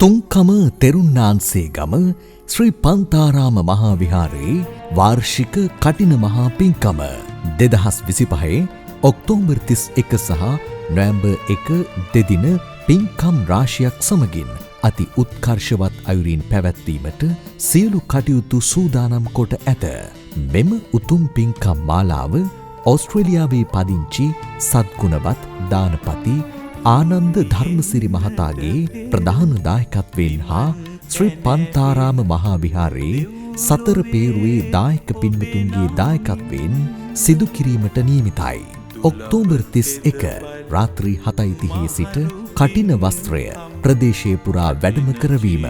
තුන්කම තෙරුන්නාන්සේ ගම ශ්‍රී පන්තාරාම මහා විහාරයේ වාර්ෂික කටින මහා පින්කම 2025 ඔක්තෝබර් 31 සහ නොවැම්බර් 1 දෙදින පින්කම් රාශියක් සමගින් අති උත්කර්ෂවත් අයුරින් පැවැත්වීමට සියලු කටයුතු සූදානම් කොට ඇත. මෙම උතුම් පින්කම් මාලාව ඕස්ට්‍රේලියාවේ පදිංචි සත්ගුණවත් දානපති ආනන්ද ධර්මසිරි මහතාගේ ප්‍රධාන දායකත්වයෙන් හා ශ්‍රී පන්තාරාම මහා විහාරයේ සතර පේරුවේ දායක පින්වතුන්ගේ දායකත්වයෙන් සිදු කිරීමට නියමිතයි. ඔක්තෝබර් 31 රාත්‍රී 7:30 සිට කටින වස්ත්‍රය ප්‍රදේශය පුරා වැඩම කරවීම.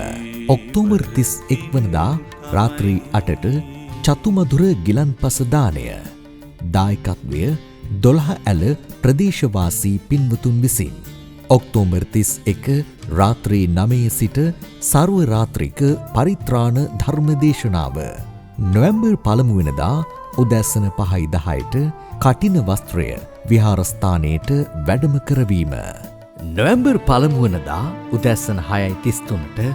ඔක්තෝබර් 31 වනදා රාත්‍රී 8ට චතුමදුර ගිලන්පස දානය. දායකත්වය 12 ඇල ප්‍රදේශවාසී පින්වතුන් විසින්. ඔක්තෝබර් 31 රාත්‍රී 9 සිට සර්ව රාත්‍රික පරිත්‍රාණ ධර්ම දේශනාව. නොවැම්බර් 1 වෙනිදා උදෑසන 5:10ට කටින වස්ත්‍රය විහාරස්ථානයට වැඩම කරවීම. නොවැම්බර් 1 වෙනිදා උදෑසන 6:33ට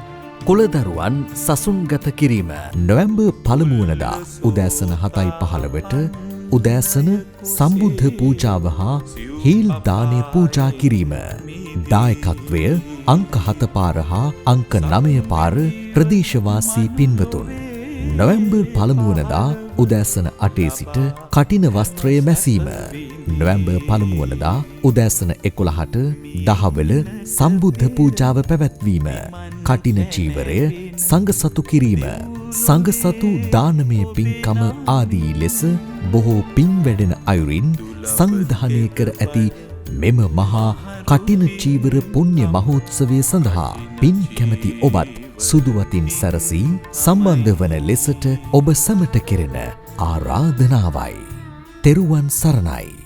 කුලදරුවන් සසුන්ගත කිරීම. නොවැම්බර් 1 වෙනිදා උදෑසන 7:15ට උදෑසන සම්බුද්ධ පූජාව හා හීල් දානය පූජා කිරීම. දායකත්වය අංක 7 පාර හා අංක 9 පාර ප්‍රදේශවාසී පින්වතුන්. නොවැම්බර් 1 වෙනිදා උදෑසන 8 සිට කටින වස්ත්‍රය මැසීම. නොවැම්බර් 1 වෙනිදා උදෑසන 11ට දහවල සම්බුද්ධ පූජාව පැවැත්වීම. කටින චීවරය සංඝසතු කිරීම. සංඝසතු දානමය පින්කම ආදී ලෙස බොහෝ පින් වැඩෙන අයුරින් සංවිධානය කර ඇති මෙම මහා කටින චීවර පුණ්‍ය මහෝත්සවය සඳහා පින් කැමැති ඔබත් සුදුවතින් සැරසී සම්බන්ධ වන ලෙසට ඔබ සැමට කෙරෙන ආරාධනාවයි. තෙරුවන් සරණයි.